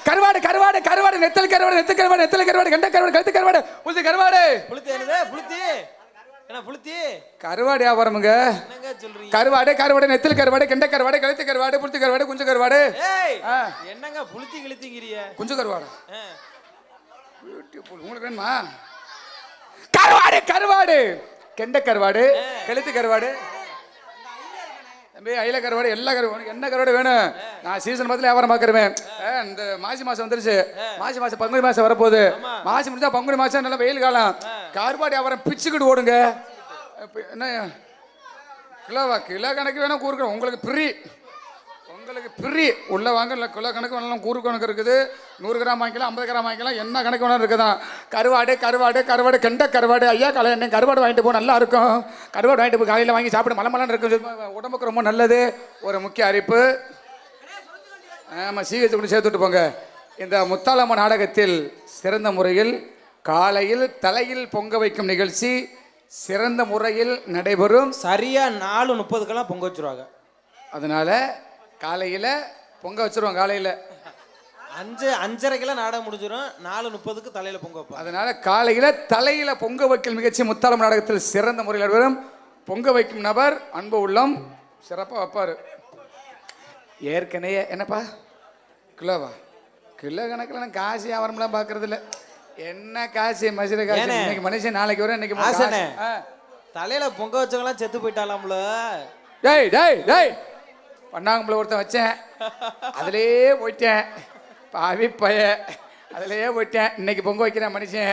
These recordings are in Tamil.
கருவாடு கருவாடு கருவாடு கருவாடு நெத்தல் கருவாடு நெத்தல் கருவாடு நெத்தல் கருவாடு கெண்ட கருவாடு கழுத்து கருவாடு புளுத்தி கருவாடு புளுத்தி என்னது புளுத்தி என்ன புளுத்தி கருவாடு வியாபாரமுங்க என்னங்க சொல்றீங்க கருவாடு கருவாடு நெத்தல் கருவாடு கெண்ட கருவாடு கழுத்து கருவாடு புளுத்தி கருவாடு குஞ்சு கருவாடு என்னங்க புளுத்தி கிழித்திங்கறிய குஞ்சு கருவாடு பியூட்டிஃபுல் உங்களுக்கு வேணுமா கருவாடு கருவாடு கெண்ட கருவாடு கழுத்து கருவாடு தம்பி அயில கருவாடு எல்லா கருவாடு என்ன கருவாடு வேணும் நான் சீசன் பார்த்துல வியாபாரம் பார்க்குறேன் இந்த மாசி மாசம் வந்துருச்சு மாசி மாசம் பங்குனி மாசம் வரப்போகுது மாசி முடிஞ்சா பங்குனி மாசம் நல்லா வெயில் காலம் கருவாடு வியாபாரம் பிச்சுக்கிட்டு ஓடுங்க என்ன கிலோவா கிலோ கணக்கு வேணா கூறுக்கிறோம் உங்களுக்கு ஃப்ரீ உள்ள வாங்க இல்லை கிலோ கணக்கு வேணாலும் கூறு கணக்கு இருக்குது 100 கிராம் வாங்கிக்கலாம் 50 கிராம் வாங்கிக்கலாம் என்ன கணக்கு வேணாலும் இருக்குதான் கருவாடு கருவாடு கருவாடு கெண்ட கருவாடு ஐயா காலை என்ன கருவாடு வாங்கிட்டு போ நல்லா இருக்கும் கருவாடு வாங்கிட்டு போய் காலையில் வாங்கி சாப்பிட மலமலான்னு இருக்கும் உடம்புக்கு ரொம்ப நல்லது ஒரு முக்கிய அறிவிப்பு ஆமாம் சீக்கிரத்தை கொண்டு சேர்த்துட்டு போங்க இந்த முத்தாலம்ம நாடகத்தில் சிறந்த முறையில் காலையில் தலையில் பொங்க வைக்கும் நிகழ்ச்சி சிறந்த முறையில் நடைபெறும் சரியா 4:30 பொங்க வச்சிருவாங்க அதனால காலையில் பொங்க வச்சிருவோம் காலையில் 5:30 நாடகம் முடிஞ்சிடும் 4:30 தலையில பொங்க வைப்போம் அதனால காலையில் தலையில பொங்க வைக்கும் நிகழ்ச்சி முத்தாலம் நாடகத்தில் சிறந்த முறையில் நடைபெறும் பொங்க வைக்கும் நபர் அன்பு உள்ளம் சிறப்பாக வைப்பார் ஏற்கனவே என்னப்பா கிலோவா கிலோ கணக்கில் நான் காசு வியாபாரம்லாம் பார்க்கறது இல்லை என்ன காசு மசித காசு இன்னைக்கு மனுஷன் நாளைக்கு வரும் இன்னைக்கு தலையில பொங்க வச்சவங்களாம் செத்து போயிட்டாலாம்ல டேய் டேய் டேய் பண்ணாங்கம்பளை ஒருத்தன் வச்சேன் அதிலேயே போயிட்டேன் பாவி பய அதிலேயே போயிட்டேன் இன்னைக்கு பொங்க வைக்கிறேன் மனுஷன்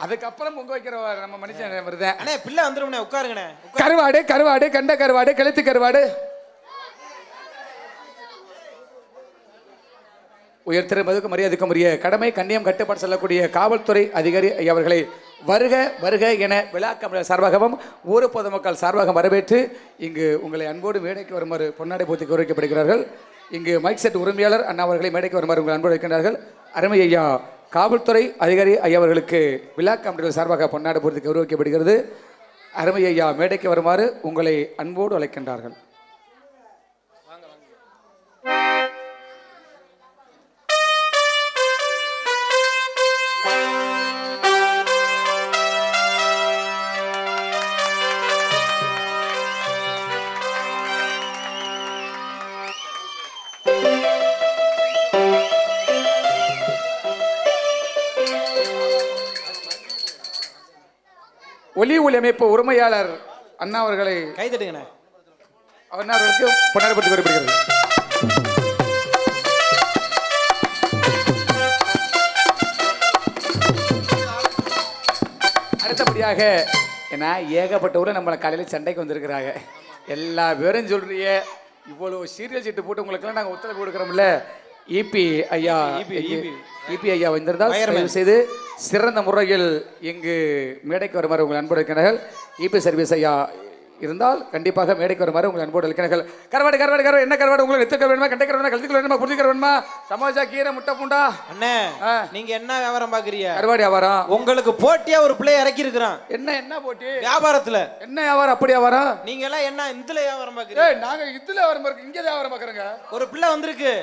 அதுக்கப்புறம் பொங்க வைக்கிற நம்ம மனுஷன் வருதேன் அண்ணே பிள்ளை வந்துரும்ண்ணே உட்காருங்கண்ணே கருவாடு கருவாடு கண்ட கருவாடு கழுத்து கருவாடு உயர்த்திருப்பதற்கு மரியாதைக்கும் உரிய கடமை கண்ணியம் கட்டுப்பாடு செல்லக்கூடிய காவல்துறை அதிகாரி அவர்களை வருக வருக என விழாக்க சார்பாகவும் ஊர் பொதுமக்கள் சார்பாக வரவேற்று இங்கு உங்களை அன்போடு மேடைக்கு வருமாறு பொன்னாடை போத்தி கௌரவிக்கப்படுகிறார்கள். இங்கு மைக் செட் உரிமையாளர் அண்ணா அவர்களை மேடைக்கு வருமாறு உங்களை அன்போடு வைக்கின்றார்கள். அருமை ஐயா காவல்துறை அதிகாரி ஐயா அவர்களுக்கு விழா கமிட்டிகள் சார்பாக பொன்னாடை போத்தி கௌரவிக்கப்படுகிறது. அருமை ஐயா மேடைக்கு வருமாறு உங்களை அன்போடு அழைக்கின்றார்கள். ஒலி அமைப்பு உரிமையாளர் அண்ணா அவர்களை கைதட்டுங்கண்ணே. அவர்களுக்கு பொன்னாடை வருகிறது. அடுத்தபடியாக ஏன்னா ஏகப்பட்டவரை நம்மளை காலையில் சண்டைக்கு வந்திருக்கிறாங்க. எல்லா பேரும் சொல்றிய இவ்வளோ சீரியல் சீட்டு போட்டு உங்களுக்கெல்லாம் நாங்கள் ஒத்துழைப்பு கொடுக்குறோம்ல. இபி ஐயா வந்திருந்தால் தயவு செய்து சிறந்த முறையில் இங்கு மேடைக்கு வருமாறு உங்கள் அன்போடு இருக்கிறார்கள். இபி சர்வீஸ் ஐயா இருந்தால் கண்டிப்பாக மேடைக்கு வருமாறு உங்கள் அன்போடு இருக்கிறார்கள். கருவாடு கருவாடு கருவாடு என்ன கருவாடு உங்களுக்கு நெத்து வேணுமா கண்டை கருவாடு கழுத்து வேணுமா புரிஞ்சு வேணுமா சமோசா கீரை முட்டை பூண்டா அண்ணே நீங்க என்ன வியாபாரம் பாக்குறீங்க? கருவாடு வியாபாரம். உங்களுக்கு போட்டியா ஒரு பிள்ளைய இறக்கி இருக்கிறான். என்ன போட்டி? வியாபாரத்துல. என்ன வியாபாரம்? அப்படி வியாபாரம். நீங்க எல்லாம் என்ன இதுல வியாபாரம் பாக்குறீங்க? நாங்க இதுல வியாபாரம் பாக்குறோம், இங்க வியாபாரம் பாக்குறோங்க. ஒரு பிள்ளை வந்திருக்கு,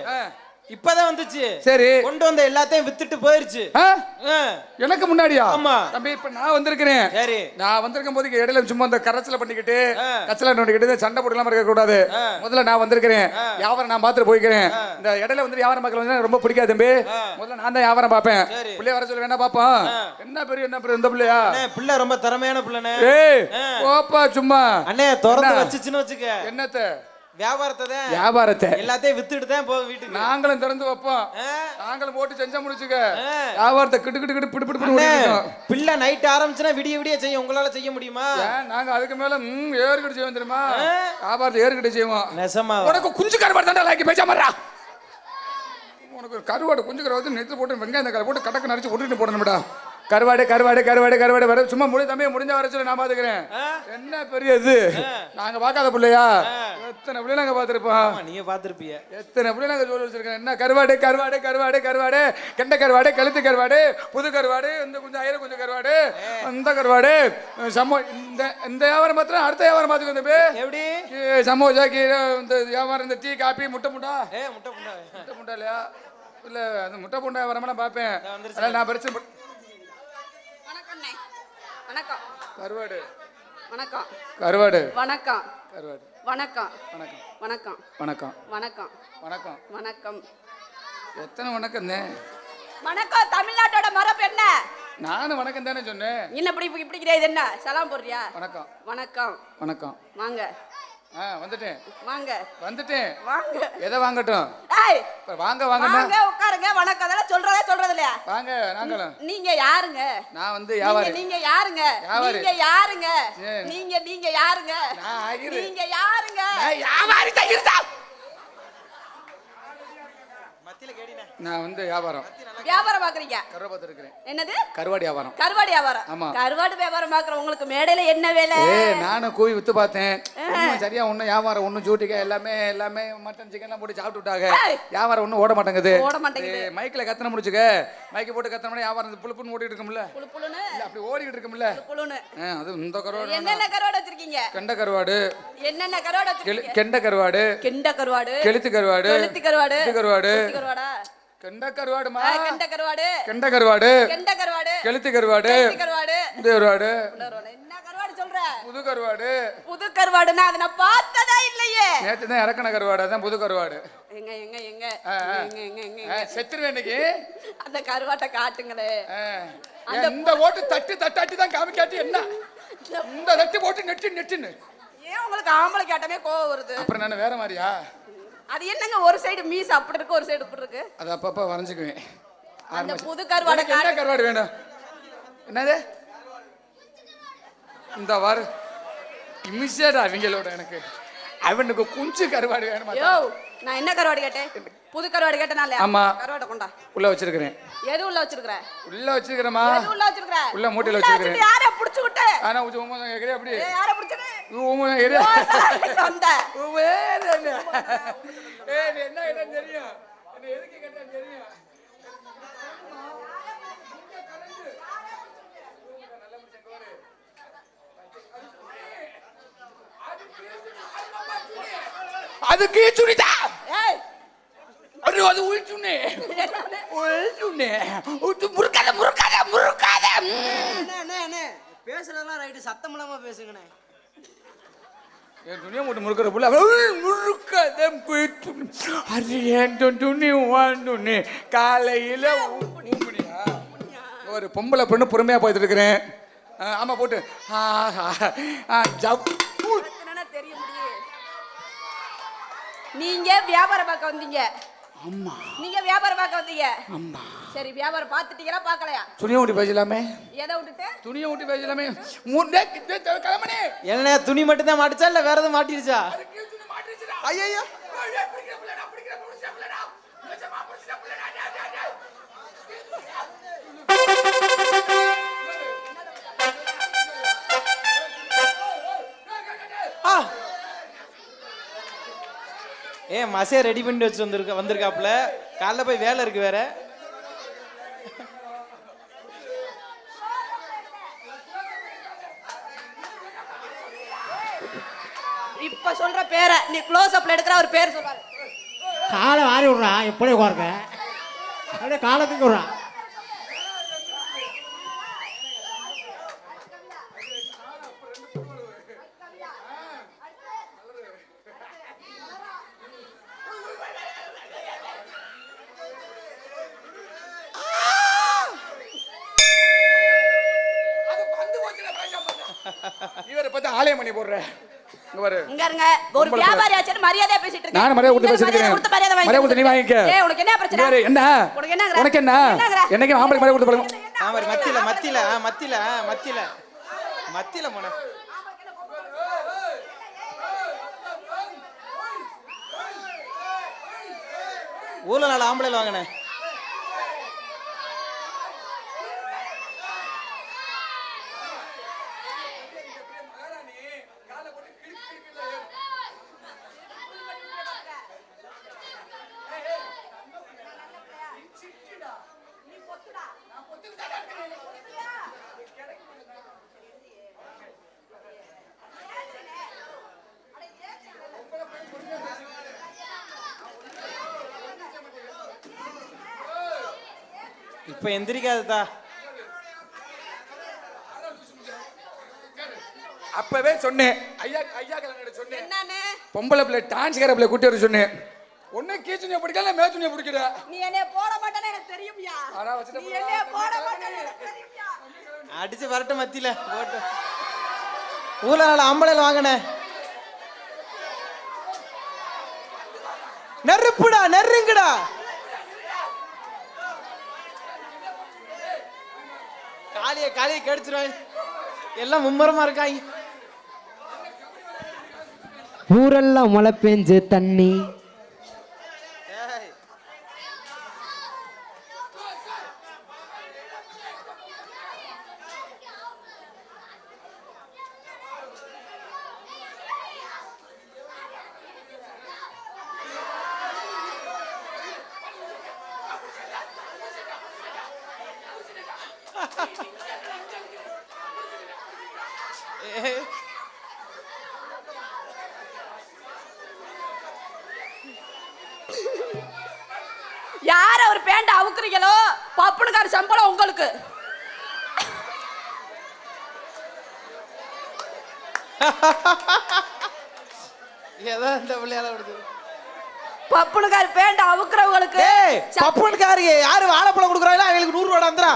இப்பதான் வந்துச்சு. சரி, கொண்டு வந்த எல்லாத்தையும் வித்துட்டு போயிருச்சு. எனக்கு முன்னாடியா? ஆமா தம்பி, இப்ப நான் வந்திருக்கிறேன். சரி, நான் வந்திருக்கும் போது இடையில சும்மா இந்த கரச்சல பண்ணிக்கிட்டு கச்சல பண்ணிக்கிட்டு சண்டை போட்டுலாம் இருக்க கூடாது. முதல்ல நான் வந்திருக்கிறேன், வியாபாரம் நான் பார்த்துட்டு போய்க்கிறேன். இந்த இடையில வந்து வியாபாரம் பார்க்கல ரொம்ப பிடிக்காது தம்பி. முதல்ல நான் தான் வியாபாரம் பார்ப்பேன். பிள்ளைய வர சொல்ல வேணா பாப்போம். என்ன பெரிய இந்த பிள்ளையா? பிள்ளை ரொம்ப திறமையான பிள்ளைனே. ஓப்பா சும்மா அண்ணே திறந்து வச்சுச்சுன்னு வச்சுக்க. என்னத்த வியாபாரத்தை எல்லாத்தையும் வித்துட்டு தான் போக வீட்டுக்கு. நாங்களும் திறந்து வைப்போம், நாங்களும் போட்டு செஞ்சா முடிச்சுக்க. வியாபாரத்தை கிட்டு கிட்டு கிட்டு பிடி பிடி பிள்ளை நைட் ஆரம்பிச்சுனா விடிய விடிய செய்யும். உங்களால செய்ய முடியுமா? நாங்க அதுக்கு மேல ஏறுகிட்டு செய்வோம் தெரியுமா? வியாபாரத்தை ஏறுகிட்டு செய்வோம். நெசமா உனக்கு குஞ்சு கருவாடு தாண்டா லாக்கி பேசாமறா. உனக்கு கருவாடு குஞ்சு கருவாடு நெத்துல போட்டு வெங்காயம் தக்காளி போட்டு கடக்க நரிச்சு விட்டுட்டு போடணும்டா. கருவாடு கருவாடு கருவாடு கருவாடு வர சும்மா முடிஞ்ச வர சொல்ல நான் பாத்துக்கிறேன். என்ன பெரிய இது, நாங்க பாக்காத பிள்ளையா? எத்தனை பிள்ளை நாங்க பாத்துருப்போம். நீங்க பாத்துருப்பீங்க. எத்தனை பிள்ளை நாங்க சொல்லி வச்சிருக்கோம். என்ன கருவாடு கருவாடு கருவாடு கருவாடு கெண்ட கருவாடு கழுத்து கருவாடு புது கருவாடு இந்த கொஞ்சம் ஆயிரம் கொஞ்சம் கருவாடு இந்த கருவாடு இந்த வியாபாரம் மாத்திரம் அடுத்த வியாபாரம் பாத்துக்கோ. தம்பி எப்படி சமோசா கீரை இந்த வியாபாரம் இந்த டீ காபி முட்டை முட்டா முட்டை முட்டை முட்டை முட்டா இல்லையா? இல்ல அந்த முட்டை பூண்டை வரமெல்லாம் பார்ப்பேன். இதோ வந்துருச்சு. அதான் நான் பிரச்சனை வணக்கம்ண்ணே. வணக்கம். கருவாடு வணக்கம். கருவாடு வணக்கம். கருவாடு வணக்கம். வணக்கம் வணக்கம். வணக்கம் வணக்கம். வணக்கம். வணக்கம். எத்தனை வணக்கம் தான்? வணக்கம். தமிழ்நாட்டோட மரபு என்ன? நானும் வணக்கம் தானே சொன்னேன். என்ன இப்படி இப்படி கிடையாது, என்ன சலாம் போடுறியா? வணக்கம் வணக்கம். வணக்கம். வாங்க வந்துட்டேன் வாங்க வந்துட்டேன். வாங்க. எதை வாங்கட்டும்? ஏய் இப்ப வாங்க வாங்கண்ணா. வாங்க உட்காருங்க. வணக்கம் அதெல்லாம் சொல்றது இல்லையா? வாங்க நாங்களும். நீங்க யாருங்க? நான் வந்து வியாபாரி. நீங்க யாருங்க? வியாபாரி. நீங்க யாருங்க? சரி. நீங்க யாருங்க? நான் ஆகிரு. நீங்க யாருங்க? நான் வியாபாரி தயிர்தா. மத்தியில கேடினே. நான் வந்து வியாபாரம். வியாபாரம் பாக்குறீங்க? கருவாடு பார்த்து இருக்கிறேன். என்னது? கருவாடு வியாபாரம். கருவாடு வியாபாரம். ஆமா. கருவாடு வியாபாரம் பாக்குற உங்களுக்கு மேடையில என்ன வேலை? நானும் கூவி வித்து பார்த்தேன். ஒன்னும் சரியா ஒன்னும் வியாபாரம் ஒன்னும் ஜூட்டிக்க எல்லாமே மட்டன் சிக்கன் எல்லாம் போட்டு சாப்பிட்டு விட்டாங்க. வியாபாரம் ஒன்னும் ஓட மாட்டேங்குது. மைக்ல கத்தனை முடிச்சுக்க. மைக்க போட்டு கத்தன வியாபாரம் புழுப்புன்னு ஓடிட்டு இருக்கும்ல. புழுப்புளுன்னு இல்ல அப்படி ஓடிட்டு இருக்கும்ல. புழுன்னு. அது இந்த கருவாடு. என்னென்ன கருவாடு வச்சிருக்கீங்க? கெண்ட கருவாடு. என்னென்ன கருவாடு வச்சிருக்கீங்க? கெண்ட கருவாடு. கெண்ட கருவாடு. கெளுத்து கருவாடு. கெளுத்தி கருவாடு. கருவாடு. கருவாடா? கெண்ட கருவாடுமா? கெண்ட கருவாடு. கெண்ட கருவாடு. கெண்ட கருவாடு. கெளுத்தி கருவாடு. கருவாடு. இந்த கருவாடு. என்ன கருவாடு சொல்ற? புது கருவாடு. புது கருவாடுனா அத நான் பார்த்ததே இல்லையே. நேத்து தான் இறக்கண கருவாடு. அதான் புது கருவாடு. எங்க எங்க எங்க எங்க எங்க செத்துருவேன் இன்னைக்கு. அந்த கருவாட்டை காட்டுங்களே. இந்த ஓட்டு தட்டி தான் காமிக்காட்டி என்ன? இந்த தட்டு போட்டு நெட்டுன்னு. ஏன் உங்களுக்கு ஆம்பளை கேட்டமே கோவம் வருது? அப்புறம் நான் வேற மாதிரியா? அது என்னங்க ஒரு சைடு மீஸ் அப்படி இருக்கு, ஒரு சைடு இப்படி இருக்கு. அது அப்பப்ப வரைஞ்சுக்குவேன். அந்த புது கருவாடை என்ன கருவாடு வேணும்? என்னது? இந்த வாரு இமிஷியேட்டா அவங்களோட எனக்கு அவனுக்கு குஞ்சு கருவாடு வேணுமா? யோ நான் என்ன கருவாடு கேட்டேன்? புது கருவாடு கேட்டனால. ஆமா. கருவாடை கொண்டா. உள்ள வச்சிருக்கேன். எது உள்ள வச்சிருக்கற? உள்ள வச்சிருக்கேமா? எது உள்ள வச்சிருக்கற? உள்ள மூட்டையில வச்சிருக்கேன். யாரை புடிச்சு விட்ட? انا உமா கேக்குறே அப்படி. யாரை புடிச்சது? உமா கேக்குறே. வந்த. வேற என்ன? நீ என்ன கேட்டா தெரியும். என்ன எதுக்கு கேட்டா தெரியும். அது கீச்சுனிதா. ஏய் அது உயிச்சுனே. உயிச்சுனே. முறுக்காத. அண்ணே பேசுறதெல்லாம் ரைட்டு, சத்தம் இல்லாம பேசுங்கண்ணே. என் துணியை போட்டு முறுக்கிற புள்ள முறுக்காத துணி வாண்டுனே காலையில ஊம்புனியா? ஒரு பொம்பளை பொண்ணு பொறுமையா போயிட்டு இருக்கிறேன். ஆமா போட்டு தெரிய முடியும். நீங்க வியாபாரம் பார்க்க வந்தீங்க. அம்மா நீங்க வியாபாரம் பார்க்க வந்தீங்க. அம்மா சரி வியாபாரம் பார்த்துட்டீங்களா பார்க்கலையா? துணியை ஊட்டி பேசலாமே. எதை விட்டுட்டு? துணியை ஊட்டி பேசலாமே. மூணே கிளம்பனே. என்ன துணி மட்டும் தான் மாட்டுச்சா இல்ல வேற எதுவும் மாட்டிருச்சா? ஐயோ மசே ரெடி பண்ணி வச்சு வந்திருக்காப்ல. காலைல போய் வேலை இருக்கு வேற. இப்ப சொல்ற பேரை நீ க்ளோஸ் அப்ல எடுக்கிற ஒரு பேர் சொல்றாரு. காலை வாரி விடுறான், எப்படி உட்காருங்க அப்படியே காலத்துக்கு விடுறான். இவரை பார்த்து ஆலயம் பண்ணி போடுற. இங்க பாரு. இங்க இருங்க. ஒரு வியாபாரி ஆச்சு மரியாதையா பேசிட்டு இருக்கேன். நான் மரியாதை கொடுத்து பேசிக்கிறேன். மரியாதை கொடுத்து நீ வாங்கிக்க. ஏய் உனக்கு என்ன பிரச்சனை? என்ன? உனக்கு என்ன? என்னைக்கு ஆம்பளை மரியாதை கொடுத்து பழகும். ஆமா மத்தியில போன. ஊர்ல 4 ஆம்பளைல வாங்கினே. இப்ப எந்திரிக்காததா. அப்பவே சொன்னேன் ஐயா ஐயா கல்யாணம் சொன்னேன். என்னன்னு பொம்பளை பிள்ளை டான்ஸ்கார பிள்ளை கூட்டி வர சொன்னேன். ஒண்ணு கீச்சுனிய பிடிக்கல மேச்சுனிய பிடிக்கிற. நீ என்னைய போட மாட்டேன்னு எனக்கு தெரியும்யா. ஆனா வச்சிட்டு நீ என்னைய போட மாட்டேன்னு எனக்கு தெரியும்யா. அடிச்சு வரட்ட மத்தியில போட்டு ஊர்ல நாலு ஆம்பளைல வாங்கின நெருப்புடா நெருங்குடா. காலியை கடிச்சிருவாங்க எல்லாம் மும்மரமா இருக்காங்க. ஊரெல்லாம் மழை பெஞ்சு தண்ணி யார் அவர் பேண்ட அவுக்குறீங்களோ பப்புனுக்கார சம்பளம் உங்களுக்கு. ஏதோ இந்த பிள்ளையால விடுது. பப்புனுக்கார பேண்ட அவுக்குறவங்களுக்கு பப்புனுக்காரு யாரு வாழைப்பழம் கொடுக்குறாங்களோ அவங்களுக்கு 100 ரூபா வந்துடா.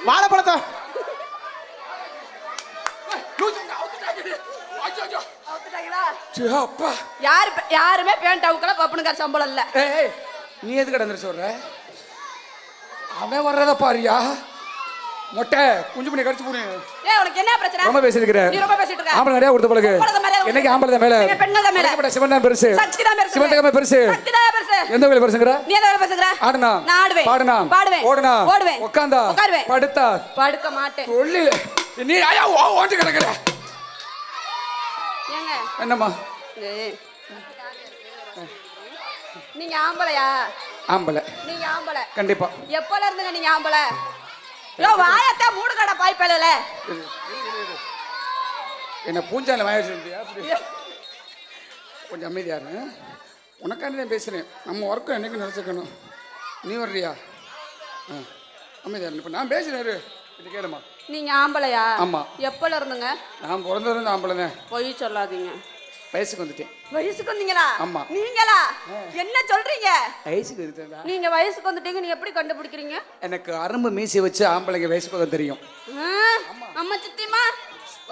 வாழைப்பழத்தை அவுத்துட்டாங்களா? யாருமே பேண்ட் அவுக்கல. பப்புனுக்கார சம்பளம் இல்ல. ஏய் நீ எது கடந்து சொல்ற? அவன் வர்றத பாரியா மொட்டை குஞ்சு பண்ணி கடிச்சு போடு. ஏய் உனக்கு என்ன பிரச்சனை? ரொம்ப பேசிட்டு நீ ரொம்ப பேசிட்டு இருக்க. ஆம்பளை நிறைய கொடுத்த பழகு. என்னைக்கு ஆம்பளை தான் மேல பெண்கள் தான் மேல. சிவன் தான் பெருசு. சக்தி தான் பெருசு. சிவன் தான் பெருசு. சக்தி தான் பெருசு. எந்த வேலை பெருசுங்கற? நீ எந்த வேலை பேசுங்கற? ஆடுனா நான் ஆடுவேன். பாடுனா பாடுவேன். ஓடுனா ஓடுவேன். உட்கார்ந்தா உட்காருவேன். படுத்தா படுக்க மாட்டேன். சொல்லி நீ ஐயா ஓட்டு கிடக்குற. ஏங்க என்னம்மா நீங்க ஆம்பளையா? ஆம்பளை. நீங்க ஆம்பளை கண்டிப்பா. எப்பல இருந்துங்க நீங்க ஆம்பளை? யோ வாயத்த மூடுகடா பாய்ப்பலல. என்ன பூஞ்சால வாய வச்சிருந்தியா? கொஞ்சம் அமைதியா இரு. உனக்காண்டி தான் பேசுறேன். நம்ம ஒர்க்கும் என்னைக்கு நினைச்சுக்கணும். நீ வர்றியா? அமைதியா இரு. இப்போ நான் பேசுறேன் இரு. இது கேளுமா. நீங்க ஆம்பளையா? ஆமா. எப்பல இருந்துங்க? நான் பிறந்தது ஆம்பளை தான். பொய் சொல்லாதீங்க. வயசுக்கு வந்துட்டேன். வயசுக்கு வந்தீங்களா? ஆமா. நீங்களா? என்ன சொல்றீங்க? வயசுக்கு வந்துட்டேன். நீங்க வயசுக்கு வந்துட்டீங்க. நீ எப்படி கண்டுபிடிக்கிறீங்க? எனக்கு அரும்பு மீசி வச்சு ஆம்பளைங்க வயசுக்கு வந்து தெரியும். அம்மா சித்திமா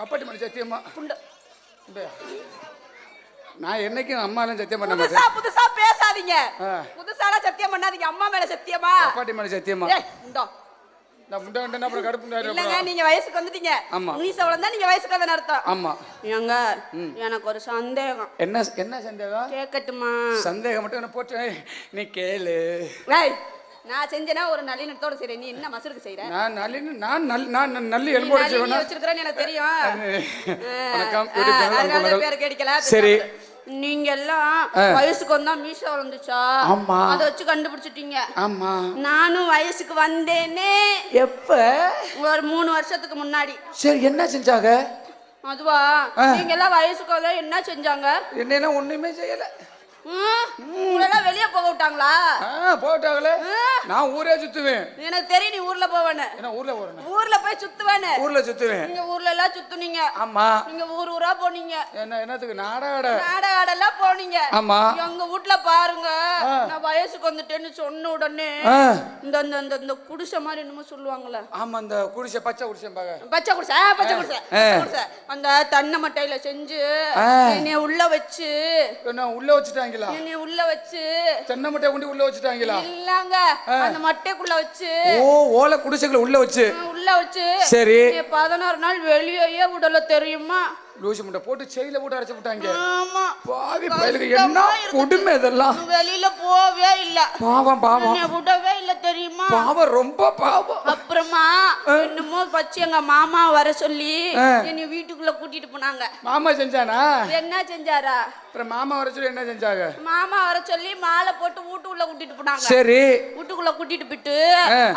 அப்பாட்டி மணி சத்தியம்மா புண்ட. நான் என்னைக்கும் அம்மாலாம் சத்தியம் பண்ண மாட்டேன். புதுசா பேசாதீங்க. புதுசாலாம் சத்தியம் பண்ணாதீங்க. அம்மா மேல சத்தியமா? அப்பாட்டி மணி சத்தியம்மா. ஏய் இந்தோ நான் முண்டை வந்தேன்னா அப்புறம் கடுப்புண்டாரு. இல்லங்க நீங்க வயசுக்கு வந்துட்டீங்க. ஆமா. மீச வளர்ந்தா நீங்க வயசுக்கு வந்தன அர்த்தம். ஆமா. ஏங்க எனக்கு ஒரு சந்தேகம். என்ன சந்தேகம்? கேட்கட்டுமா? சந்தேகம் மட்டும் என்ன போட்டு நீ கேளு. ஏய் நான் செஞ்சேனா ஒரு நல்லினத்தோட செய்றேன். நீ என்ன மசருக்கு செய்ற? நான் நல்லி எலும்போட செய்வேனா? வச்சிருக்கறேன்னு எனக்கு தெரியும். வணக்கம். அதனால பேர் கேடிக்கல. சரி. நீங்க எல்லாம் வயசுக்கு வந்தா மீச வளர்ந்துச்சா? ஆமா. அத வச்சு கண்டுபிடிச்சிட்டீங்க. ஆமா. நானும் வயசுக்கு வந்தேனே. எப்ப? ஒரு 3 வருஷத்துக்கு முன்னாடி. சரி என்ன செஞ்சாங்க? அதுவா? நீங்க எல்லாம் வயசுக்கு வந்தா என்ன செஞ்சாங்க? என்னெல்லாம் ஒண்ணுமே செய்யல. உங்களெல்லாம் வெளியே போக விட்டாங்களா? போட்டாங்களே. நான் ஊரே சுத்துவேன். எனக்கு தெரியும் நீ ஊர்ல போவேன்னு. என்ன ஊர்ல போறேன்? ஊர்ல போய் சுத்துவேன்னு. ஊர்ல சுத்துவேன். நீங்க ஊர்ல எல்லாம் சுத்துனீங்க. ஆமா. நீங்க ஊரா போனீங்க. என்னத்துக்கு? நாடகாட எல்லாம் போனீங்க. ஆமா. எங்க வீட்ல பாருங்க நான் வயசுக்கு வந்துட்டேன்னு சொன்ன உடனே இந்த இந்த இந்த குடிசை மாதிரி என்னமோ சொல்லுவாங்கல்ல. ஆமா இந்த குடிசை பச்சை குடிசை பாங்க. பச்சை குடிசை அந்த தென்னை மட்டையில செஞ்சு என்னைய உள்ள வச்சு. என்ன உள்ள வச்சுட்டாங்களா? என்னைய உள்ள வச்சு தென்னை மட்டை கொண்டு உள்ள வச்சுட்டாங்களா? இல்லங்க அந்த மட்டைக்குள்ள வச்சு. ஓலை குடிசைக்குள்ள உள்ள வச்சு. சரி 16 நாள் வெளியே விடல தெரியுமா? லூசி முட்டை போட்டு செயல போட்டு அரைச்சு விட்டாங்க. ஆமா. பாவி பயலுக்கு என்ன கொடுமை இதெல்லாம். வெளியில போவே இல்ல. பாவம் என்ன விடவே இல்ல தெரியுமா? பாவம் ரொம்ப பாவம். அப்புறமா என்னமோ பச்சி எங்க மாமா வர சொல்லி என்னை வீட்டுக்குள்ள கூட்டிட்டு போனாங்க. மாமா செஞ்சானா? என்ன செஞ்சாரா? அப்புறம் மாமா வர சொல்லி என்ன செஞ்சாங்க? மாமா வர சொல்லி மாலை போட்டு வீட்டுக்குள்ள கூட்டிட்டு போனாங்க. சரி. வீட்டுக்குள்ள கூட்டிட்டு போயிட்டு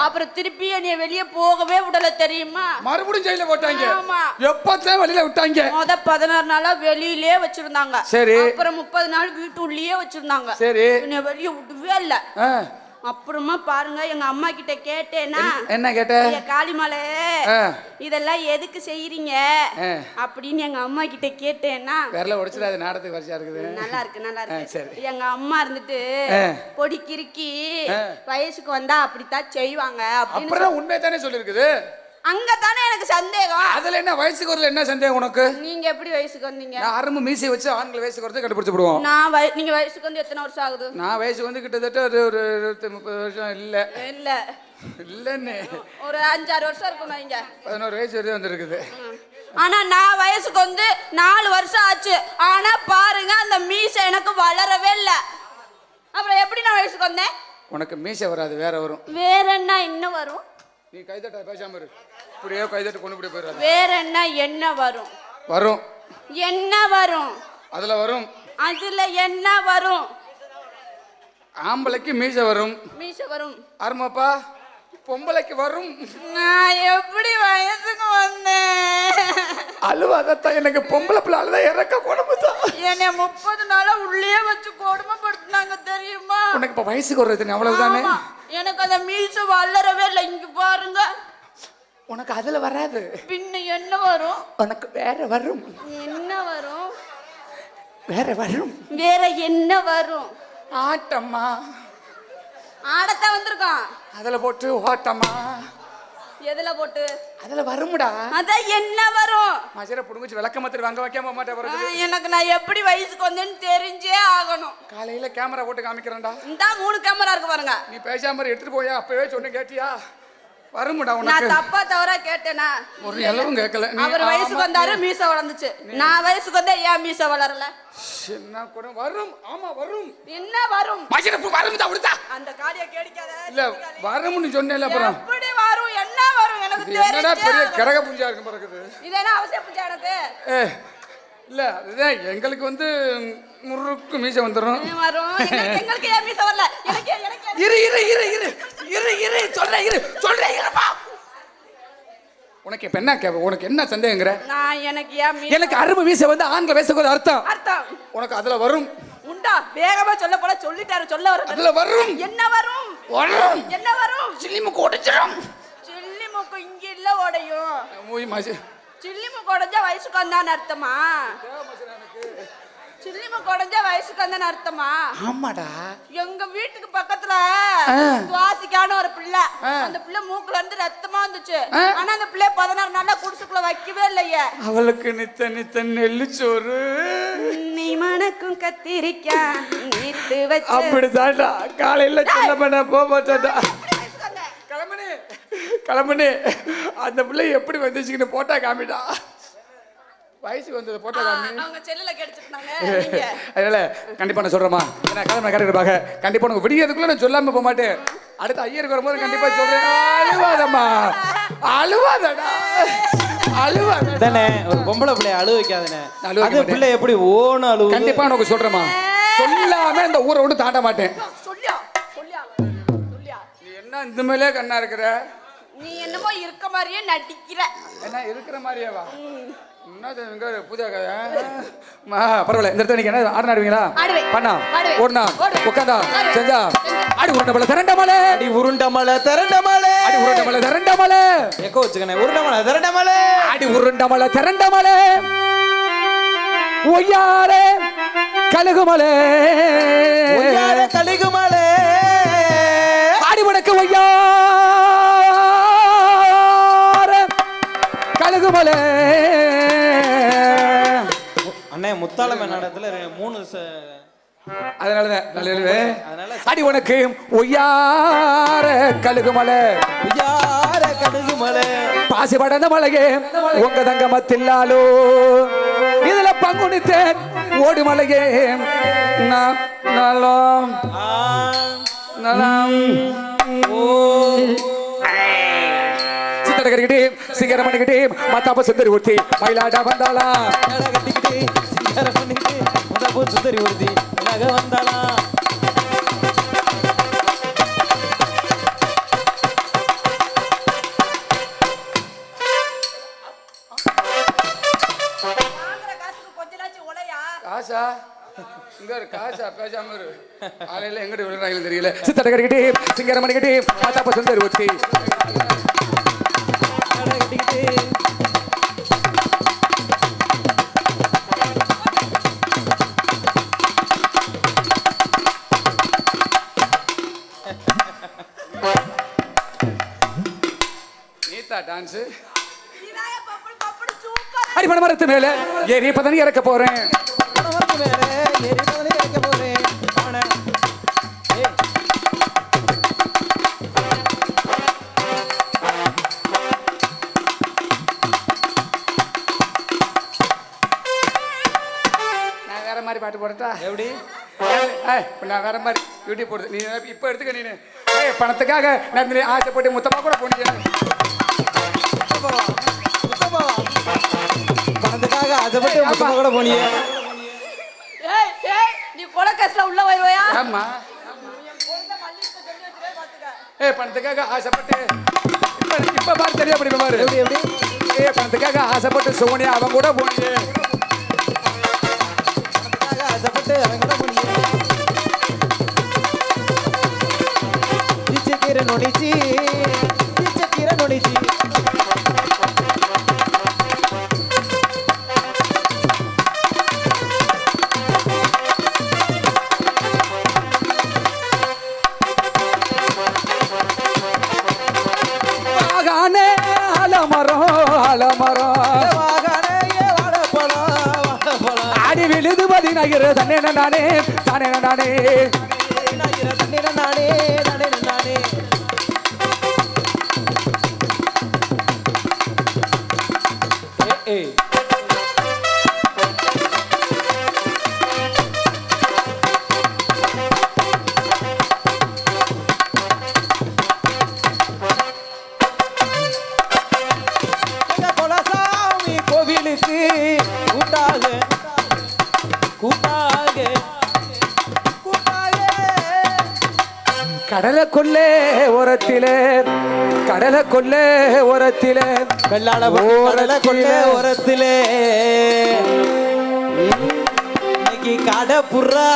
அப்புறம் திருப்பி என்னைய வெளியே போகவே விடல தெரியுமா? மறுபடியும் ஜெயில போட்டாங்க. ஆமா. எப்பத்தான் வெளியில விட்டாங்க? 16 நாளா வெளியிலே வச்சிருந்தாங்க. சரி. அப்புறம் 30 நாள் வீட்டுள்ளேயே வச்சிருந்தாங்க. சரி. என்ன வெளியே விடவே இல்ல. அப்புறமா பாருங்க எங்க அம்மா கிட்ட கேட்டேன்னா என்ன கேட்ட? ஐயா காளிமலை ஆ. இதெல்லாம் எதுக்கு செய்யறீங்க அப்படின்னு எங்க அம்மா கிட்ட கேட்டேன்னா விரல உடைச்சிடாது, நாடத்துக்கு வரிசையா இருக்குது. நல்லா இருக்கு நல்லா சரி. இருக்கு. எங்க அம்மா இருந்துட்டு பொடி கிறுக்கி வயசுக்கு வந்தா அப்படித்தான் செய்வாங்க அப்படின்னு அப்புறம் உண்மையை தானே சொல்லிருக்குது. அங்கதானே எனக்கு சந்தேகம். அதுல என்ன வயசுக்கு வரல என்ன சந்தேகம் உனக்கு? நீங்க எப்படி வயசுக்கு வந்தீங்க? நான் அரும்பு மீசை வச்சு ஆண்கள் வயசுக்கு வரது கண்டுபிடிச்சு விடுவோம். நீங்க வயசுக்கு வந்து எத்தனை வருஷம் ஆகுது? நான் வயசுக்கு வந்து கிட்டத்தட்ட ஒரு 20-30 வருஷம் இல்ல இல்ல இல்லன்னு ஒரு 5-6 வருஷம் இருக்கும் நீங்க. 11 வயசு வரையும் வந்துருக்குது. ஆனா நான் வயசுக்கு வந்து 4 வருஷம் ஆச்சு. ஆனா பாருங்க அந்த மீசை எனக்கு வளரவே இல்ல. அப்புறம் எப்படி நான் வயசுக்கு வந்தேன்? உனக்கு மீசை வராது, வேற வரும். வேற என்ன இன்னும் வரும்? நீ கைதட்ட பேசாம இரு. இப்படியே கைதட்டு கொண்டு இப்படி போயிடாது. வேற என்ன வரும்? வரும். என்ன வரும்? அதுல வரும். அதுல என்ன வரும்? ஆம்பளைக்கு மீசை வரும். மீசை வரும். ஆமாப்பா, பொம்பளைக்கு வரும். நான் எப்படி வயசுக்கு வந்தேன்? அழுவாதத்தான், எனக்கு பொம்பளை பிள்ளை அழுதா இறக்க கொடுமைதான். என்னை 30 நாளா உள்ளே வச்சு கொடுமைப்படுத்தினாங்க தெரியுமா? உனக்கு இப்ப வயசுக்கு வர்றது அவ்வளவுதானே. ஆமா, எனக்கு அந்த மீசை வளரவே இல்லை. இங்க பாருங்க. உனக்கு அதுல வராது. பின்ன என்ன வரும்? உனக்கு வேற வரும். என்ன வரும்? வேற வரும். வேற என்ன வரும்? ஆட்டம்மா. ஆடத்தான் வந்திருக்கான். அதுல போட்டு ஓட்டம்மா. எதுல போட்டு? அதுல வரும்டா. அதான் என்ன வரும்? மஜர புடுங்குச்சு விளக்க மாத்திர வாங்க வைக்காம மாட்டே போறது. எனக்கு நான் எப்படி வயசுக்கு வந்தேன்னு தெரிஞ்சே ஆகணும். காலையில கேமரா போட்டு காமிக்கிறேன்டா. இந்த 3 கேமரா இருக்கு பாருங்க. நீ பேசாம எடுத்துட்டு போயா, அப்பவே சொன்ன கேட்டியா? வரும்டா உனக்கு. நான் தப்பா தவறா கேட்டேனா? ஒரு எல்லவும் கேட்கல. அவர் வயசுக்கு வந்தாரு மீசை வளர்ந்துச்சு. நான் வயசுக்கு வந்தா ஏன் மீசை வளரல? என்ன கூட வரும். ஆமா வரும். என்ன வரும்? மஜர வரும் தான் உடுதா. அந்த காடிய கேடிக்காத. இல்ல வரும்னு சொன்னேல அப்புறம். எப்படி வரும்? என்ன வரும்? எனக்கு என்னடா பெரிய தெரியல. கரக பூஜா இருக்கு பறக்குது. இது என்ன அவசியம் பூஜை எனக்கு? இல்ல அதுதான் எங்களுக்கு வந்து முறுக்கு மீசை வந்துரும். வரும். எங்களுக்கு ஏன் மீசை வரல? எனக்கு இரு சொல்றேன் இருப்பா. உனக்கு இப்ப என்ன உனக்கு என்ன சந்தேகங்கற? நான் எனக்கு ஏன் எனக்கு அரும்பு மீசை வந்து ஆண்கள் வயசுக்கு ஒரு அர்த்தம். உனக்கு அதுல வரும். உண்டா? வேகமா சொல்ல போல சொல்லிட்டாரு. சொல்ல வர அதுல வரும். என்ன வரும்? என்ன வரும்? சில்லி மூக்கு உடைச்சிரும். சில்லி மூக்கு இங்க இல்ல உடையும். மூய் மாசி. சில்லி மூக்கு உடைஞ்சா வயசுக்கு வந்தான்னு அர்த்தமா? சில்லி மூக்கு உடைஞ்சா வயசுக்கு வந்தான்னு அர்த்தமா? ஆமாடா. எங்க வீட்டுக்கு பக்கத்துல சுவாசிக்கான ஒரு பிள்ளை. அந்த பிள்ளை மூக்குல இருந்து ரத்தமா வந்துச்சு. ஆனா அந்த பிள்ளை 16 நாளா குடிசுக்குள்ள வைக்கவே இல்லையே. அவளுக்கு நித்த நெல்லுச்சோறு நீ மணக்கும் கத்திரிக்காய் நீத்து வச்சு. அப்படிதான்டா காலையில சொல்ல பண்ண போட்டா. கிளம்புனே அந்த பிள்ளை எப்படி வந்துச்சுன்னு போட்டா காமிடா. வயசுக்கு வந்தது போட்டா காமி. அவங்க செல்லுல கேட்டுட்டாங்க. அதனால கண்டிப்பா நான் சொல்றேமா, நான் கிளம்ப கரெக்டாக கண்டிப்பா உனக்கு விடியதுக்குள்ள நான் சொல்லாம போக மாட்டேன். அடுத்து ஐயருக்கு வரும்போது கண்டிப்பா சொல்றேன். அழுவாதம்மா, அழுவாதடா, அழுவாதானே. ஒரு பொம்பளை பிள்ளைய அழுவ வைக்காதானே. அது பிள்ளை எப்படி ஓன அழுவு. கண்டிப்பா உனக்கு சொல்றேமா, சொல்லாம இந்த ஊரை விட்டு தாண்ட மாட்டேன். நீ என்ன இந்த மேலே கண்ணா இருக்கிற? நீ என்னமோ இருக்க மாதிரியே நடிக்கிற. என்ன இருக்கிற மாதிரியாவா? பரவாயில்ல. இந்த இடத்துல நீங்க என்ன ஆடு ஆடுவீங்களா? பண்ணா ஓடுனா உட்காந்தா செஞ்சா அடி உருண்டமலை திரண்டமலை அடி உருண்டமலை திரண்டமலை அடி உருண்டமலை திரண்டமலை எக்கோ வச்சுக்கணே. உருண்டமலை திரண்டமலை அடி உருண்டமலை திரண்டமலை ஒய்யாரே கழுகுமலை கழுகுமலை ஆடி உனக்கு ஒய்யார கழுகுமலை. அண்ணே முத்தாளம் நடத்துல 3 அதனால அடி உனக்கு ஒய்யார கழுகுமலை ஒய்யார கழுகுமலை பாசி படந்த மலையே உங்க தங்கமத்தில்லாலோ இதுல பங்குனித்தேன் ஓடு மலையே நலம் நலம் ஓ சித்தடகரிக்கிட்டே சிங்கரமணிக்கிட்டே மத்தாப்ப சுந்தரி ஊர்த்தி மயிலாடா வந்தாளா கட்டிக்கிட்டே சிங்கரமணிக்கிட்டே மத்தாப்ப சுந்தரி ஊர்த்தி நக வந்தாளா. காசா இங்க ஒரு காசா பேசாம இரு. காலையில எங்கிட்ட விழுறாங்கன்னு தெரியல. சித்தட கட்டிக்கிட்டு சிங்கர மணிக்கிட்டு மாதாப்ப சுந்தர் ஊத்தி நீதா டான்ஸ் நீதாயா பப்படு பப்படு சூப்பர். அடி மன மரத்து மேல ஏறி பதனி இறக்க போறேன். நான் வேற மாதிரி பாட்டு போடட்டா? எப்படி நான் வேற மாதிரி யூடியூப் போடுது. நீ இப்ப எடுத்துக்க. நீனு பணத்துக்காக நான் ஆசைப்பட்டு முத்தமா கூட போனீங்க. பணத்துக்காக ஆசைப்பட்டு முத்தமா கூட போனியே. ஏய் ஏய் நீ கொலை கேஸ்ல உள்ள வருவாயா? ஆமா. பணத்துக்காக ஆசைப்பட்டு இப்ப பாரு தெரியா அப்படி பாரு. பணத்துக்காக ஆசைப்பட்டு சோனியா அவன் கூட போனியே. பணத்துக்காக ஆசைப்பட்டு அவன் கூட போனியே. பிச்சைக்கீரை நொடிச்சி பிச்சைக்கீரை நொடிச்சி அடி விழுது பதி நகிற தன்னே நானே தானே நானே தண்ணீர நானே நானே நானே. ஏய் கோவிலுக்கு கூட்டாக கூட்டாக கூட்டாக கடலை கொள்ளே ஓரத்திலே கடலை கொள்ளே ஓரத்திலே வெள்ளாட கடலை கொள்ள ஓரத்திலே இன்னைக்கு கடை புறா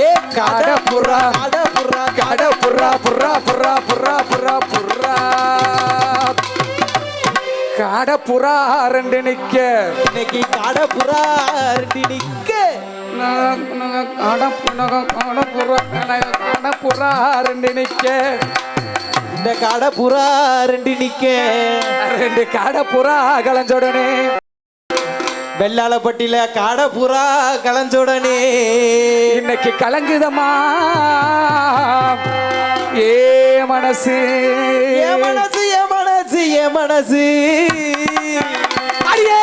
ஏ கடை புறா கடை புறா கடை புறா புறா புறா புறா புறா புறா கடை புறா ரெண்டு நிக்க இன்னைக்கு கடை புறா ரெண்டு நிக்க கடை புறா ரெண்டு நிக்க இந்த கடை புறா ரெண்டு நிக்க ரெண்டு கடை புறா கலஞ்சோடனே வெள்ளாளப்பட்டியில கடை புறா கலஞ்சோடனே இன்னைக்கு கலங்குதம்மா ஏ மனசு ஏ மனசு ஏ மனசு ஏ மனசு அடியே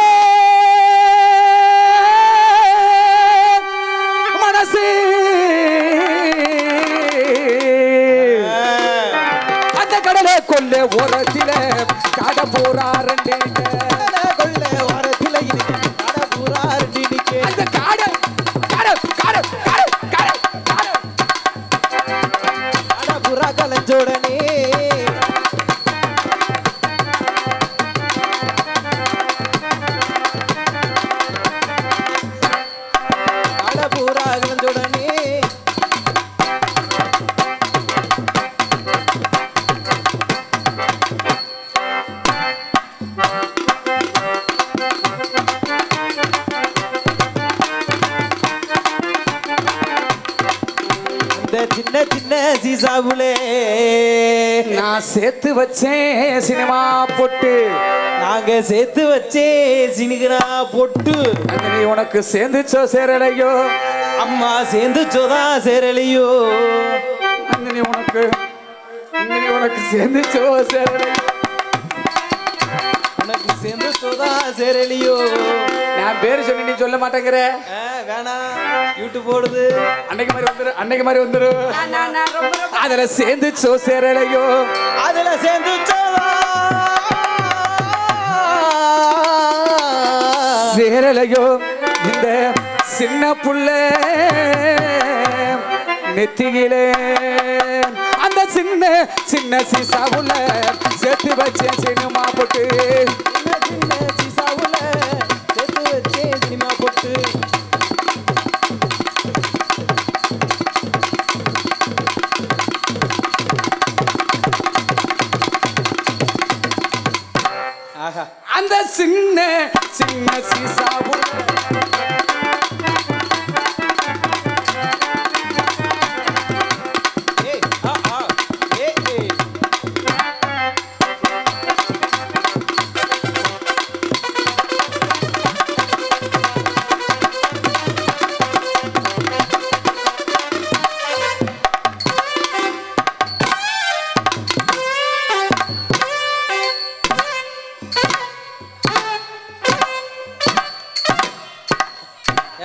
மனசு அந்த கடலை கொல்ல ஓரத்தில கடை போறா ரெண்டு கொள்ள வாரத்தில் கடை புறா ரெண்டு நிக்க அந்த காடை காடை காடை காடை காடை காடை கடை புறா கலஞ்சோடனே கடை புறா கலஞ்சோடனே இந்த சின்ன சின்ன சீசாவுலே நான் சேர்த்து வச்சேன் சினிமா போட்டு நாங்க சேர்த்து வச்சே சினிகரா பொட்டு அந்த நீ உனக்கு சேர்ந்துச்சோ சேரலையோ அம்மா சேர்ந்துச்சோதா சேரலையோ அந்த நீ உனக்கு சேர்ந்துச்சோ சேரலையோ உனக்கு சேர்ந்துச்சோதா சேரலையோ நான் பேரு சொல்லி நீ சொல்ல மாட்டேங்கிற வேணாம் யூடியூப் போடுது அன்னைக்கு மாதிரி வந்துரு நான் ரொம்ப ரொம்ப அதுல சேர்ந்துச்சோ சேரலையோ அதுல சேர்ந்துச்சோதா சேரலையோ இந்த சின்ன புள்ள நெத்தியிலே அந்த சின்ன சின்ன சீசாவுல சேர்த்து வச்சேன் சினிமா போட்டு சின்ன சின்ன சீசாவுல சேர்த்து வச்சே சினிமா பொட்டு சின்ன சின்ன சீசாவும் ஏய் ஆ ஆ ஏய் ஏய்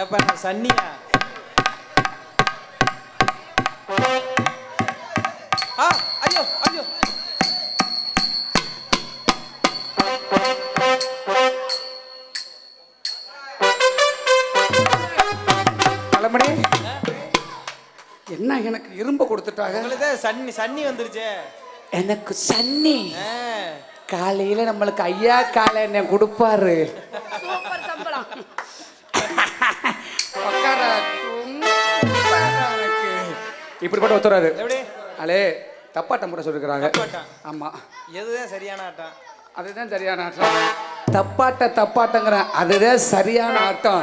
ஏப்பா நான் சன்னியா ஆ ஐயோ ஐயோ தலைமணி என்ன எனக்கு இரும்ப கொடுத்துட்டாங்க உங்களுக்கு சன்னி சன்னி வந்துருச்சே எனக்கு சன்னி ஆ. காலையில நம்மளுக்கு ஐயா காலை என்ன கொடுப்பாரு சூப்பர் சம்பளம். உட்கார, உட்கார எனக்கு. இப்படிப்பட்ட ஒத்துறாரு எப்படி அலே தப்பாட்டம் போட சொல்லிருக்கிறாங்க தப்பாட்டம். ஆமா எதுதான் சரியான ஆட்டம் அதுதான் சரியான ஆட்டம் தப்பாட்டங்கிறேன் அதுதான் சரியான ஆட்டம்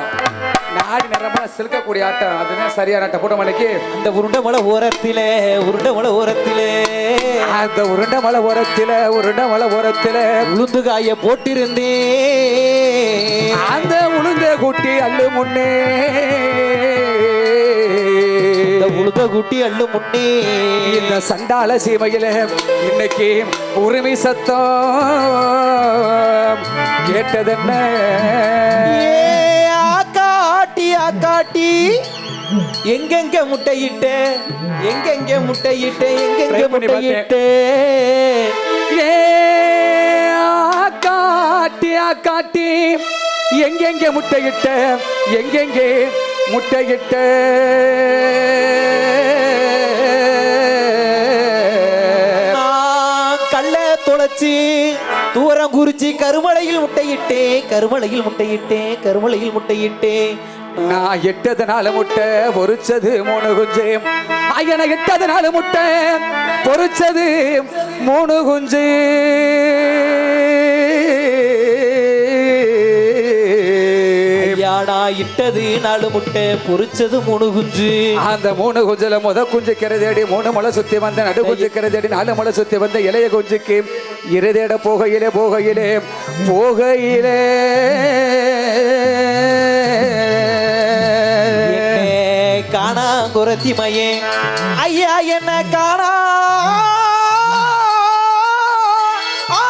நாடி நிறமா சிலுக்கக்கூடிய ஆட்டம் அதுதான் சரியான ஆட்டம் போட்ட மலைக்கு அந்த உருண்டை மலை ஓரத்திலே அந்த உருண்டை மலை ஓரத்தில உளுந்து காய போட்டிருந்தேன் அந்த உளுந்த குட்டி அள்ளு முன்னே உளுந்த குட்டி அள்ளு முன்னே இந்த சண்டால சீமையில இன்னைக்கு உரிமை சத்தம் கேட்டதென்ன ஆக்காட்டி எங்கெங்க முட்டையிட்ட Try பண்ணி பார்த்தேன். ஏ காட்டி எங்கெங்கே முட்டையிட்ட கள்ள தொலைச்சி தூரம் குறிச்சி கருமலையில் முட்டையிட்டேன் நான் எட்டதுனால முட்டை பொறிச்சது 3 குஞ்சு ஐயனை எட்டதுனால முட்டை பொறிச்சது 3 குஞ்சு யாடா இட்டது 4 முட்டை பொறிச்சது 3 குஞ்சு அந்த 3 குஞ்சுல முத குஞ்சு கரைதேடி 3 முளை சுத்தி வந்த நடு குஞ்சு கரைதேடி 4 முளை சுத்தி வந்த இளைய குஞ்சுக்கு இருதேட போகையிலே காணா குரத்தி மையே ஐயா என்ன காணா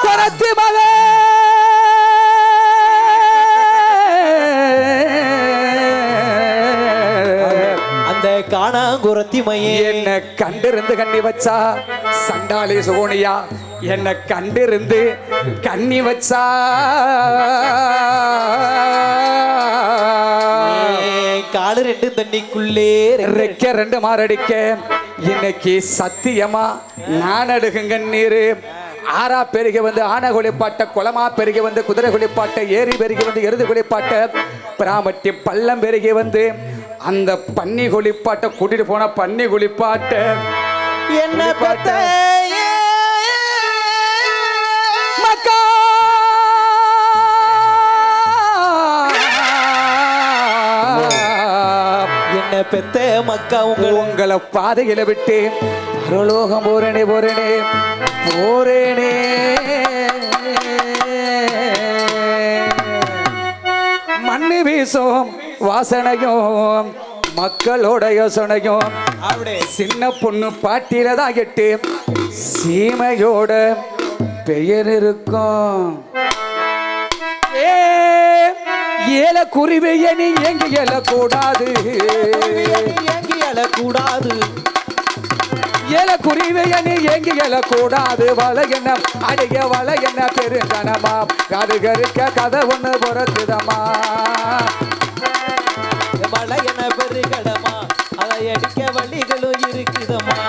குரத்தி மகே அந்த காணா குரத்தி மையே என்ன கண்டிருந்து கண்ணி வச்சா சண்டாளி சோனியா என்ன கண்டிருந்து கண்ணி வச்சா காலு 2 தண்ணிக்குள்ளே ரெக்க 2 மாரடிக்க இன்னைக்கு சத்தியமா நான் அடுகுங்க நீரு ஆறா பெருகி வந்து ஆனை குளிப்பாட்ட குளமா பெருகி வந்து குதிரை குளிப்பாட்ட ஏரி பெருகி வந்து எருது குளிப்பாட்ட பிராமட்டி பள்ளம் பெருகி வந்து அந்த பன்னி குளிப்பாட்ட கூட்டிட்டு போன பன்னி குளிப்பாட்ட என்ன பத்த மக்கா என்ன பெத்த மக்கா உங்களை பாதையில விட்டு பரலோகம் போறேனே மண்ணு வீசும் வாசனையும் மக்களோட யோசனையும் சின்ன பொண்ணு பாட்டில தான் கெட்டு சீமையோட பெயர் இருக்கும் ஏல குருவிய நீ எங்க எழக்கூடாது ஏல குருவிய நீ எங்க எழக்கூடாது வலை என்ன அடிக வலை என்ன பெருந்தனமா கரு கருக்க கதை ஒண்ணு பொறுத்துதமா மழை என்ன பெருகடமா அதை அடிக்க வழிகளும் இருக்குதம்மா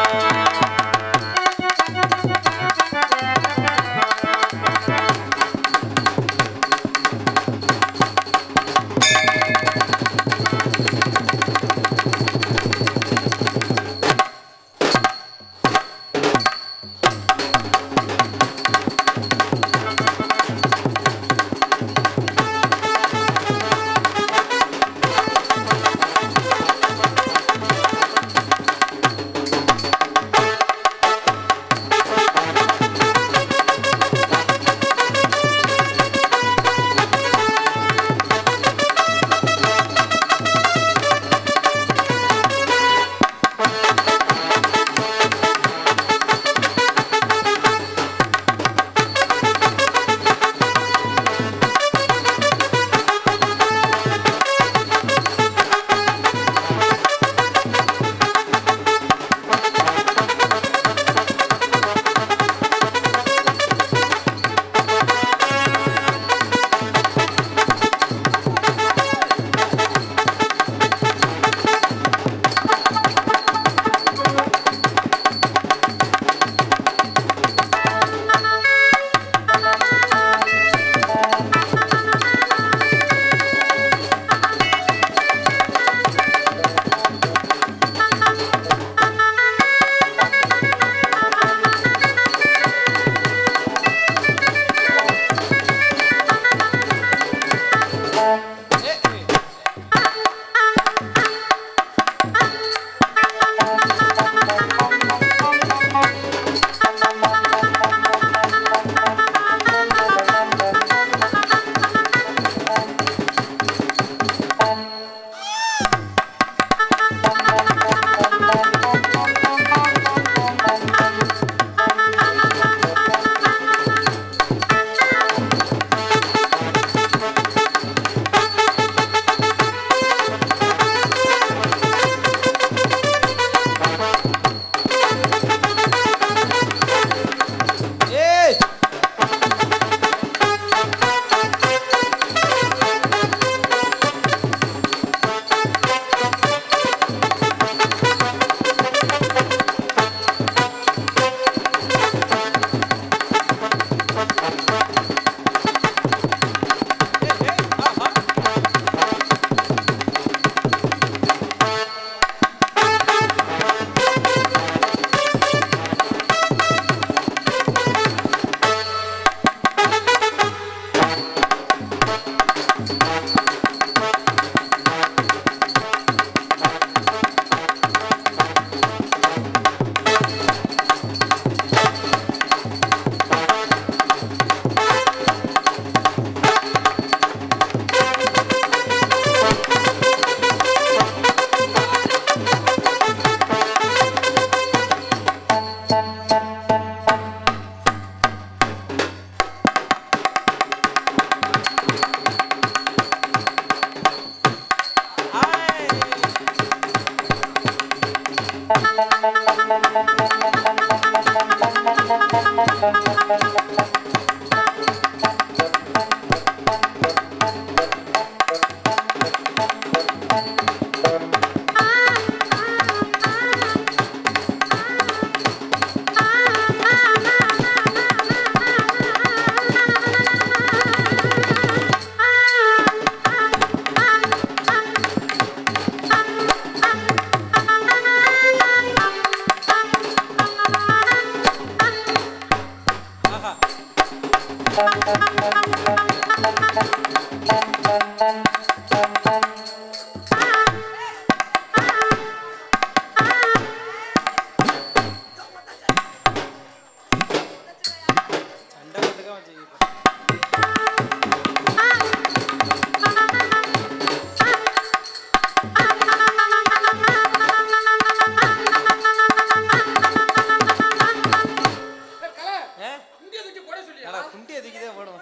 குண்டி எதுக்கிதே போடும்.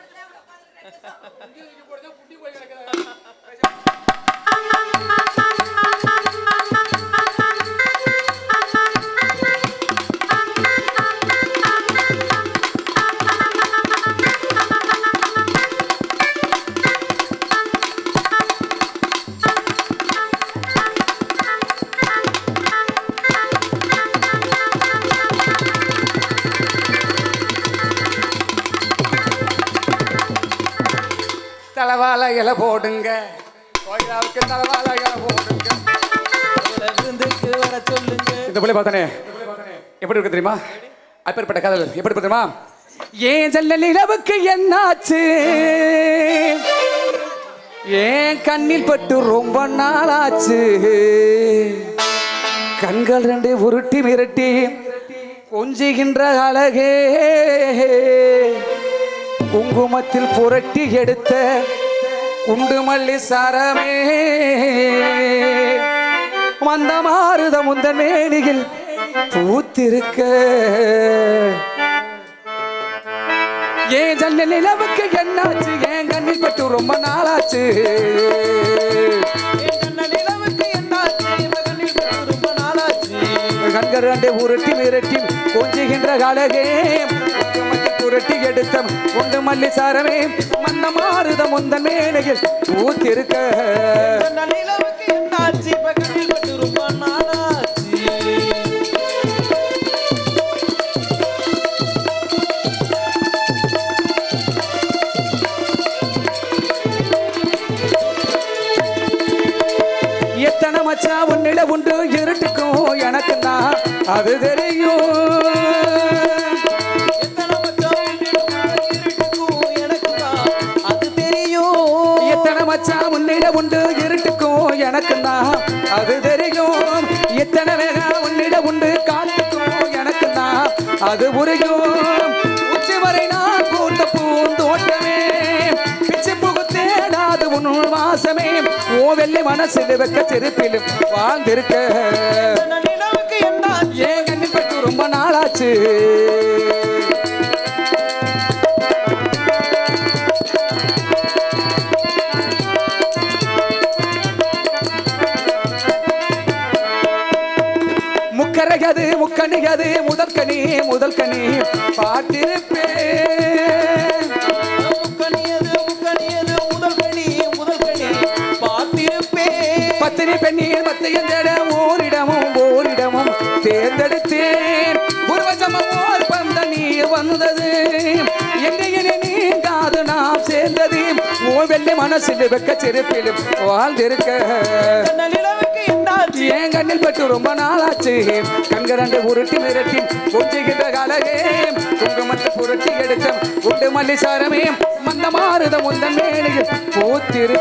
தலவாழை இலை போடுங்க, கோயிலாவுக்கு தலவாழை இலை போடுங்க. விருந்துக்கு வர சொல்லுங்க. இந்த பிள்ளை பார்த்தானே எப்படி இருக்கு தெரியுமா? அப்பேற்பட்ட காதல் எப்படி இருக்கு தெரியுமா? ஏன் ஜன்னல் நிலவுக்கு என்னாச்சு, ஏன் கண்ணில் பட்டு ரொம்ப நாளாச்சு, கண்கள் ரெண்டு உருட்டி மிரட்டி கொஞ்சுகின்ற அழகே, குங்குமத்தில் புரட்டி எடுத்த குண்டு மல்லி சாரமே, மந்த மாறுத முந்த மேனியில் பூத்திருக்க, ஏன் ஜன்னல் நிலவுக்கு என்னாச்சு, ஏன் கண்ணில் பட்டு ரொம்ப நாளாச்சு, கண்கள் ரெண்டு உருட்டி மிரட்டி கொஞ்சுகின்ற அழகே, புரட்டி எடுத்த கொண்டு மல்லி சாரமே, மன்ன மாறுத முந்த மேலையில் ஊத்திருக்க. எத்தனை மச்சா உன்னில உண்டு இருட்டுக்கும் எனக்கு தான் அது தெரியும், உண்டு இருட்டுக்கும் எனக்கு தான் அது தெரியும், எத்தனை வேகா உன்னிட உண்டு காத்துக்கும் எனக்கு தான் அது புரியும், உச்சி வரை நான் பூத்த பூந்தோட்டமே, பிச்சு புகுத்தேடாது உன் வாசமே, ஓ வெள்ளி மனசில் வெக்க செருப்பிலும் வாழ்ந்திருக்க, ஏன் கண்ணில் பட்டு ரொம்ப நாளாச்சு, முக்கரையது முக்கணியது முதல் கனி முதல் கனி பார்த்திருப்பேன், பத்தினி பெண்ணின் மத்தியம் தேட ஓரிடமும் ஓரிடமும் தேர்ந்தெடுத்தேன், பூர்வஜமும் ஓர் பந்த நீர் வந்தது, எங்கையினே நீங்காது நாம் சேர்ந்தது, ஓ வெள்ளி மனசில் வெக்க செருப்பிலும் வாழ்ந்திருக்க, ஏன் கண்ணில் பட்டு ரொம்ப நாளாச்சு, கண்கரண்டு உருட்டி மிரட்டி கொஞ்சுகின்ற அழகே, குங்குமத்தை புரட்டி எடுத்த குண்டு மல்லி சாரமே, மன்ன அந்த மாறுத முந்தன் மேனியில் பூத்திரு